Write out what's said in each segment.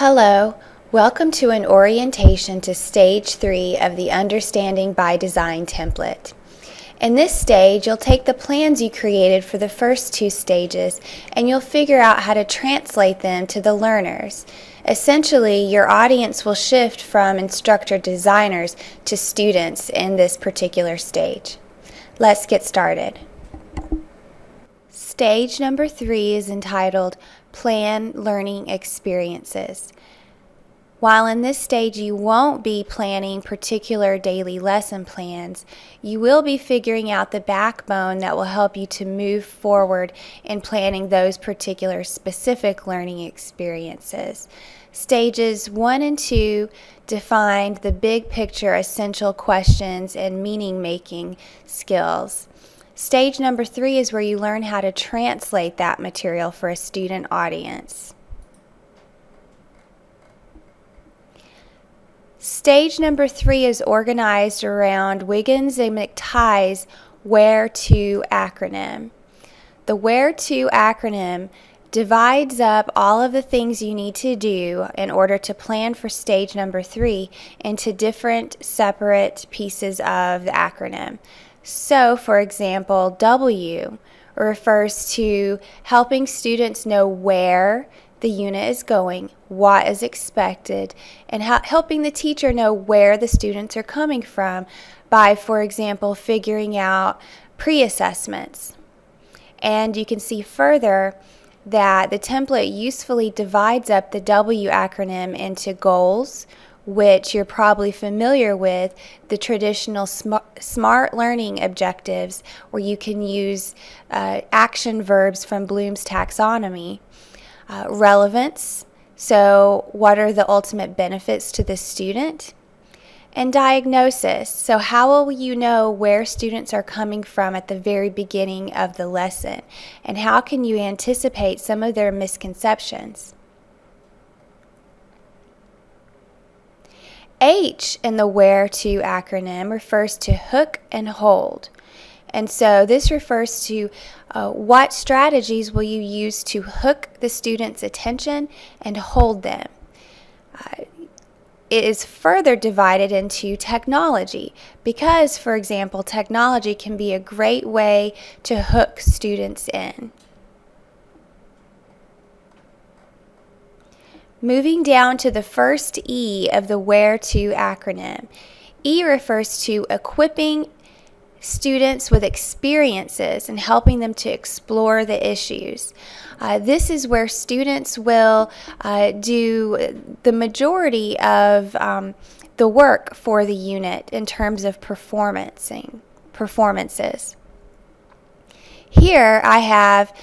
Hello, welcome to an orientation to Stage 3 of the Understanding by Design template. In this stage, you'll take the plans you created for the first two stages and you'll figure out how to translate them to the learners. Essentially, your audience will shift from instructor-designers to students in this particular stage. Let's get started. Stage number 3 is entitled Plan Learning Experiences. While in this stage you won't be planning particular daily lesson plans, you will be figuring out the backbone that will help you to move forward in planning those particular specific learning experiences. Stages 1 and 2 define the big picture essential questions and meaning-making skills. Stage number 3 is where you learn how to translate that material for a student audience. Stage number 3 is organized around Wiggins and McTighe's Where To acronym. The Where To acronym divides up all of the things you need to do in order to plan for stage number 3 into different separate pieces of the acronym. So, for example, W refers to helping students know where the unit is going, what is expected, and helping the teacher know where the students are coming from by, for example, figuring out pre-assessments. And you can see further that the template usefully divides up the W acronym into goals, which you're probably familiar with, the traditional SMART learning objectives, where you can use action verbs from Bloom's taxonomy. Relevance, so what are the ultimate benefits to the student? And diagnosis, so how will you know where students are coming from at the very beginning of the lesson? And how can you anticipate some of their misconceptions? H in the Where To acronym refers to hook and hold. And so this refers to what strategies will you use to hook the student's attention and hold them. It is further divided into technology because, for example, technology can be a great way to hook students in. Moving down to the first E of the Where To acronym. E refers to equipping students with experiences and helping them to explore the issues. This is where students will do the majority of the work for the unit in terms of performances. Here I have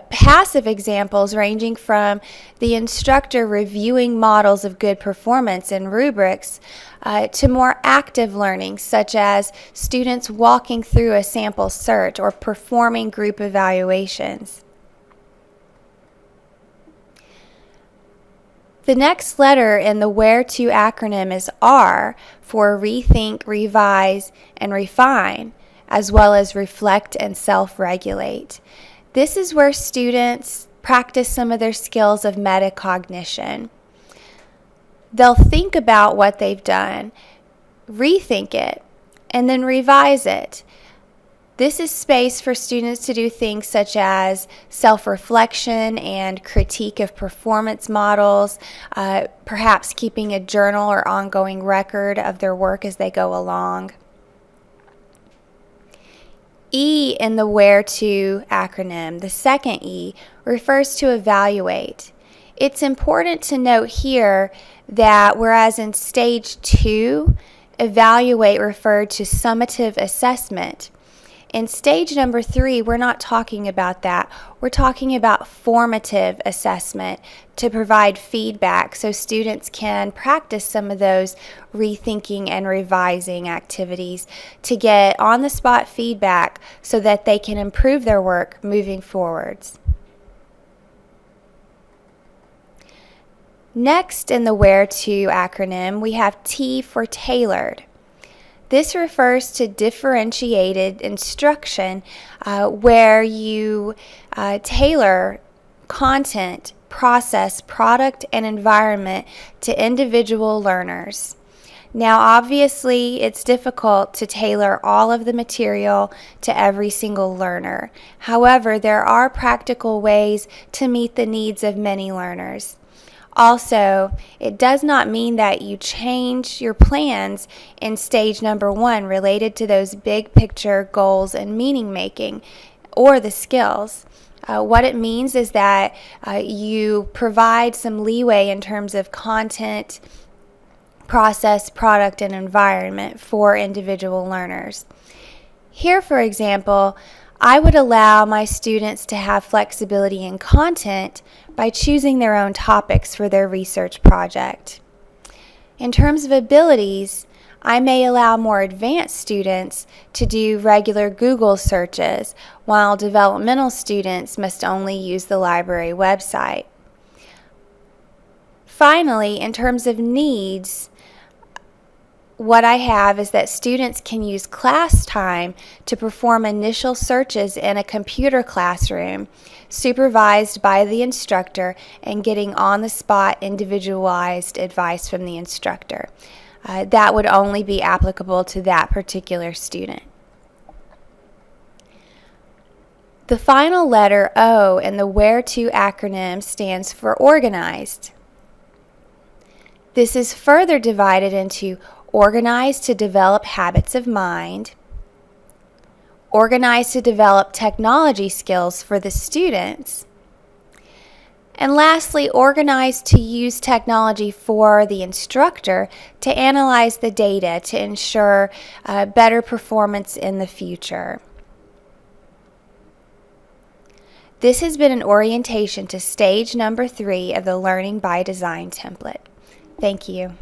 passive examples ranging from the instructor reviewing models of good performance and rubrics to more active learning, such as students walking through a sample search or performing group evaluations. The next letter in the Where To acronym is R for rethink, revise, and refine, as well as reflect and self-regulate. This is where students practice some of their skills of metacognition. They'll think about what they've done, rethink it, and then revise it. This is space for students to do things such as self-reflection and critique of performance models, perhaps keeping a journal or ongoing record of their work as they go along. E in the Where To acronym, the second E, refers to evaluate. It's important to note here that whereas in stage 2, evaluate referred to summative assessment, in stage number 3, we're not talking about that. We're talking about formative assessment to provide feedback so students can practice some of those rethinking and revising activities to get on-the-spot feedback so that they can improve their work moving forwards. Next in the Where To acronym, we have T for tailored. This refers to differentiated instruction where you tailor content process, product, and environment to individual learners. Now, obviously, it's difficult to tailor all of the material to every single learner. However, there are practical ways to meet the needs of many learners. Also, it does not mean that you change your plans in stage number 1 related to those big picture goals and meaning making or the skills. What it means is that you provide some leeway in terms of content, process, product, and environment for individual learners. Here, for example, I would allow my students to have flexibility in content by choosing their own topics for their research project. In terms of abilities, I may allow more advanced students to do regular Google searches, while developmental students must only use the library website. Finally, in terms of needs, what I have is that students can use class time to perform initial searches in a computer classroom, supervised by the instructor and getting on-the-spot individualized advice from the instructor. That would only be applicable to that particular student. The final letter O in the Where To acronym stands for organized. This is further divided into organized to develop habits of mind, organized to develop technology skills for the students, and lastly, organized to use technology for the instructor to analyze the data to ensure better performance in the future. This has been an orientation to stage number 3 of the Learning by Design template. Thank you.